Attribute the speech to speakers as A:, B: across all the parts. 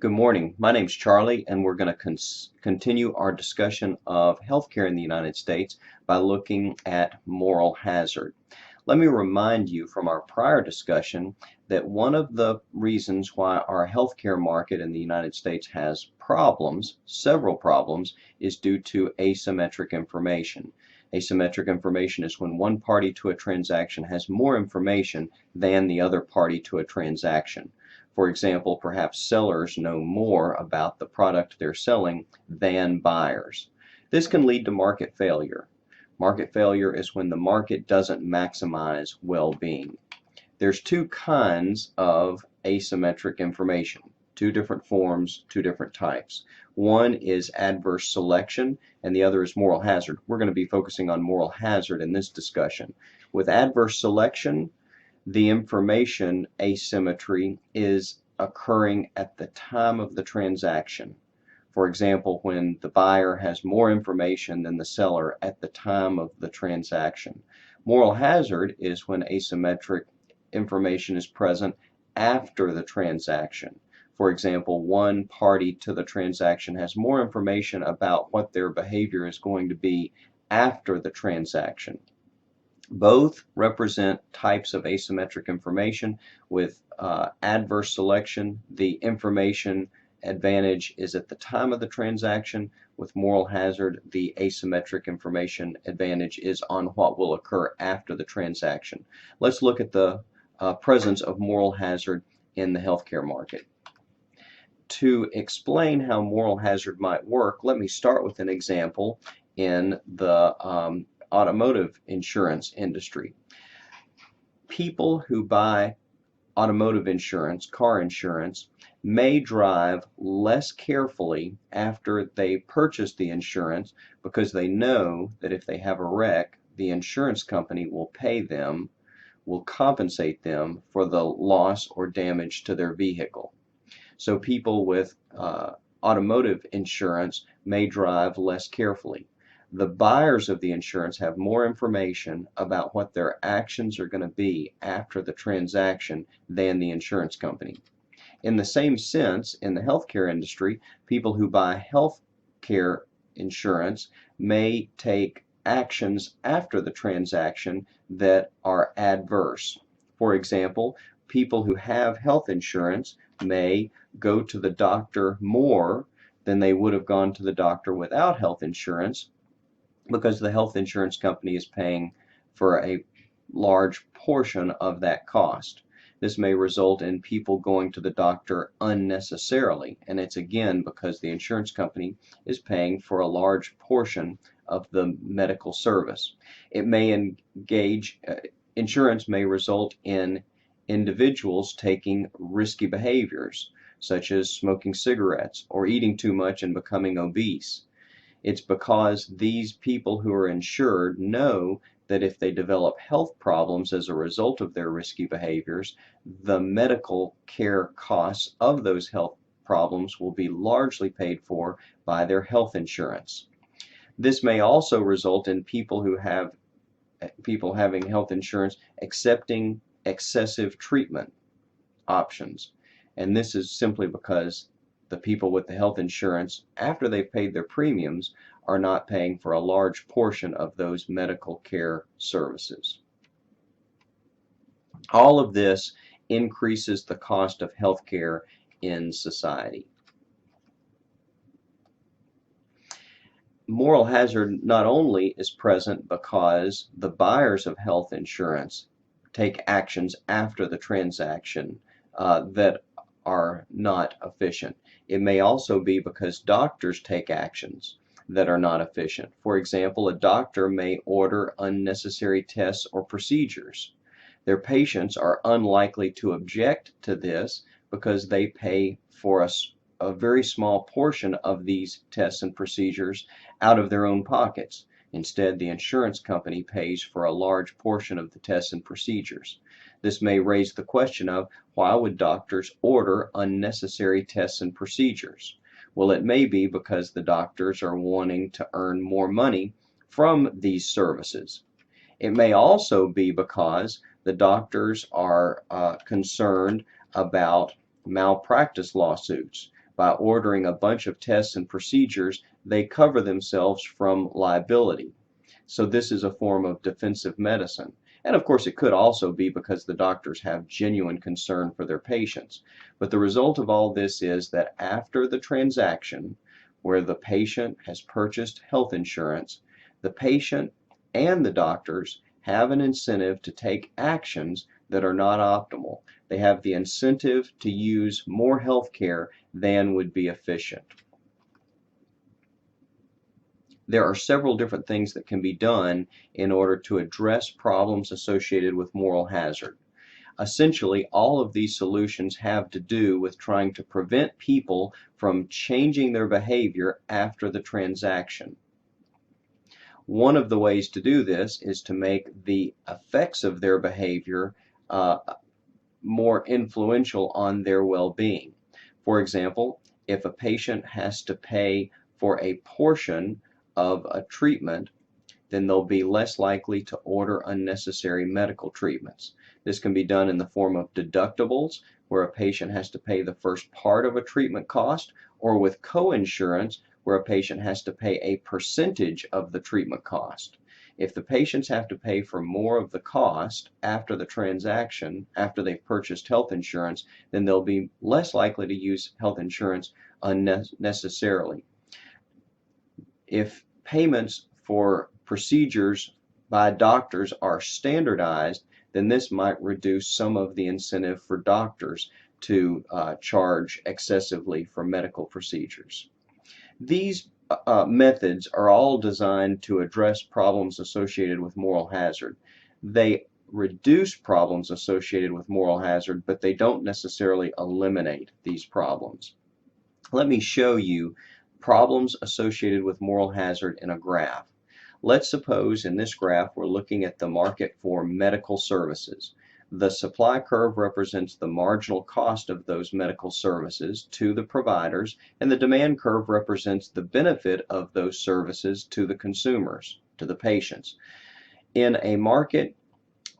A: Good morning. My name's Charlie, and we're going to continue our discussion of healthcare in the United States by looking at moral hazard. Let me remind you from our prior discussion that one of the reasons why our healthcare market in the United States has problems, several problems, is due to asymmetric information. Asymmetric information is when one party to a transaction has more information than the other party to a transaction. For example, perhaps sellers know more about the product they're selling than buyers. This can lead to market failure. Market failure is when the market doesn't maximize well-being. There's two kinds of asymmetric information, two different forms, two different types. One is adverse selection and the other is moral hazard. We're going to be focusing on moral hazard in this discussion. With adverse selection, the information asymmetry is occurring at the time of the transaction. For example, when the buyer has more information than the seller at the time of the transaction. Moral hazard is when asymmetric information is present after the transaction. For example, one party to the transaction has more information about what their behavior is going to be after the transaction. Both represent types of asymmetric information. With adverse selection, the information advantage is at the time of the transaction. With moral hazard, the asymmetric information advantage is on what will occur after the transaction. Let's look at the presence of moral hazard in the healthcare market. To explain how moral hazard might work, let me start with an example in the automotive insurance industry. People who buy automotive insurance, car insurance, may drive less carefully after they purchase the insurance because they know that if they have a wreck, the insurance company will pay them, will compensate them for the loss or damage to their vehicle. So people with automotive insurance may drive less carefully. The buyers of the insurance have more information about what their actions are going to be after the transaction than the insurance company. In the same sense, in the healthcare industry, people who buy healthcare insurance may take actions after the transaction that are adverse. For example, people who have health insurance may go to the doctor more than they would have gone to the doctor without health insurance, because the health insurance company is paying for a large portion of that cost. This may result in people going to the doctor unnecessarily, and it's again because the insurance company is paying for a large portion of the medical service. It may insurance may result in individuals taking risky behaviors, such as smoking cigarettes or eating too much and becoming obese. It's because these people who are insured know that if they develop health problems as a result of their risky behaviors, the medical care costs of those health problems will be largely paid for by their health insurance. This may also result in people having health insurance accepting excessive treatment options. And this is simply because the people with the health insurance, after they've paid their premiums, are not paying for a large portion of those medical care services. All of this increases the cost of health care in society. Moral hazard not only is present because the buyers of health insurance take actions after the transaction that are not efficient. It may also be because doctors take actions that are not efficient. For example, a doctor may order unnecessary tests or procedures. Their patients are unlikely to object to this because they pay for a very small portion of these tests and procedures out of their own pockets. Instead, the insurance company pays for a large portion of the tests and procedures. This may raise the question of why would doctors order unnecessary tests and procedures? Well, it may be because the doctors are wanting to earn more money from these services. It may also be because the doctors are concerned about malpractice lawsuits. by ordering a bunch of tests and procedures, they cover themselves from liability. So this is a form of defensive medicine. And of course, it could also be because the doctors have genuine concern for their patients. But the result of all this is that after the transaction, where the patient has purchased health insurance, the patient and the doctors have an incentive to take actions that are not optimal. They have the incentive to use more health care than would be efficient. There are several different things that can be done in order to address problems associated with moral hazard. Essentially, all of these solutions have to do with trying to prevent people from changing their behavior after the transaction. One of the ways to do this is to make the effects of their behavior more influential on their well-being. For example, if a patient has to pay for a portion of a treatment, then they'll be less likely to order unnecessary medical treatments. This can be done in the form of deductibles, where a patient has to pay the first part of a treatment cost, or with coinsurance, where a patient has to pay a percentage of the treatment cost. If the patients have to pay for more of the cost after the transaction, after they've purchased health insurance, then they'll be less likely to use health insurance unnecessarily. If payments for procedures by doctors are standardized, then this might reduce some of the incentive for doctors to charge excessively for medical procedures. These methods are all designed to address problems associated with moral hazard. They reduce problems associated with moral hazard, but they don't necessarily eliminate these problems. Let me show you problems associated with moral hazard in a graph. Let's suppose in this graph we're looking at the market for medical services. The supply curve represents the marginal cost of those medical services to the providers, and the demand curve represents the benefit of those services to the consumers, to the patients. In a market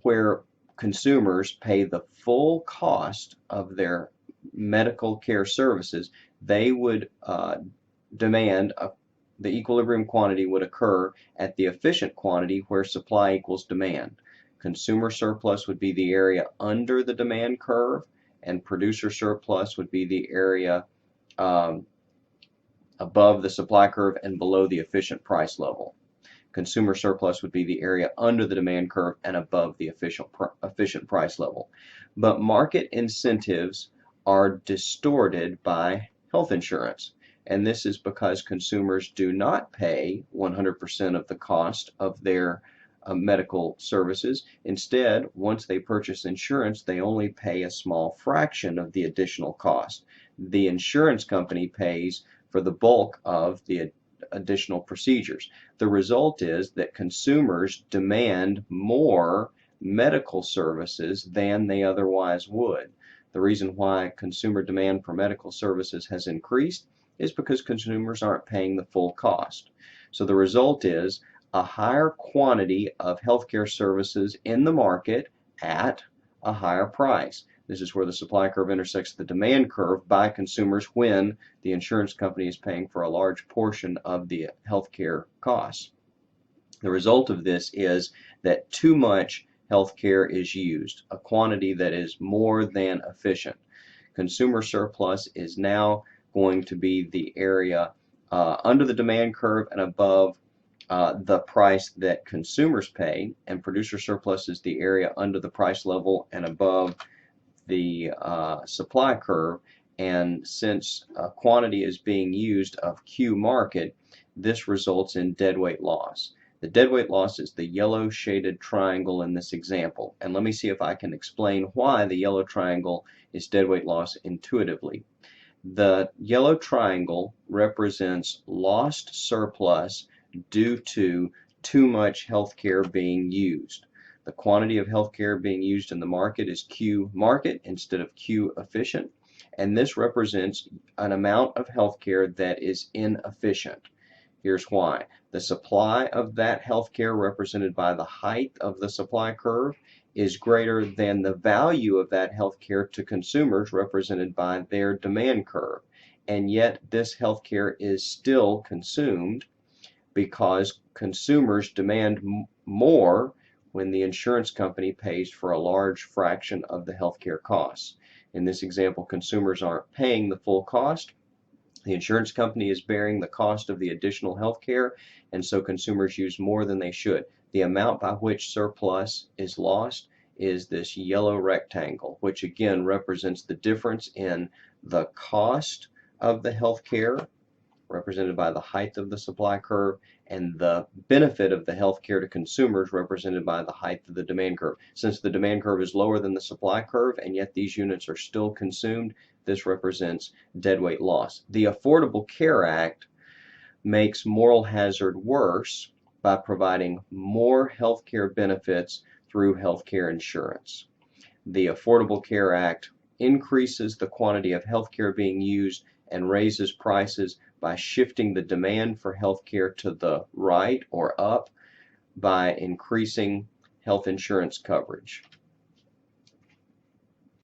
A: where consumers pay the full cost of their medical care services, they would demand the equilibrium quantity would occur at the efficient quantity where supply equals demand. Consumer surplus would be the area under the demand curve, and producer surplus would be the area above the supply curve and below the efficient price level. Consumer surplus would be the area under the demand curve and above the efficient price level. But market incentives are distorted by health insurance. And this is because consumers do not pay 100% of the cost of their medical services. Instead, once they purchase insurance, they only pay a small fraction of the additional cost. The insurance company pays for the bulk of the additional procedures. The result is that consumers demand more medical services than they otherwise would. The reason why consumer demand for medical services has increased is because consumers aren't paying the full cost. So the result is a higher quantity of healthcare services in the market at a higher price. This is where the supply curve intersects the demand curve by consumers when the insurance company is paying for a large portion of the healthcare costs. The result of this is that too much healthcare is used, a quantity that is more than efficient. Consumer surplus is now going to be the area under the demand curve and above the price that consumers pay, and producer surplus is the area under the price level and above the supply curve. And since quantity is being used of Q market, this results in deadweight loss. The deadweight loss is the yellow shaded triangle in this example. And let me see if I can explain why the yellow triangle is deadweight loss intuitively. The yellow triangle represents lost surplus due to too much healthcare being used. The quantity of healthcare being used in the market is Q market instead of Q efficient, and this represents an amount of healthcare that is inefficient. Here's why. The supply of that healthcare, represented by the height of the supply curve, is greater than the value of that healthcare to consumers, represented by their demand curve. and yet this healthcare is still consumed because consumers demand more when the insurance company pays for a large fraction of the healthcare costs. In this example, consumers aren't paying the full cost. The insurance company is bearing the cost of the additional health care, and so consumers use more than they should. The amount by which surplus is lost is this yellow rectangle, which again represents the difference in the cost of the health care, represented by the height of the supply curve, and the benefit of the health care to consumers, represented by the height of the demand curve. Since the demand curve is lower than the supply curve, and yet these units are still consumed, this represents deadweight loss. The Affordable Care Act makes moral hazard worse by providing more health care benefits through health care insurance. The Affordable Care Act increases the quantity of health care being used and raises prices by shifting the demand for health care to the right or up by increasing health insurance coverage.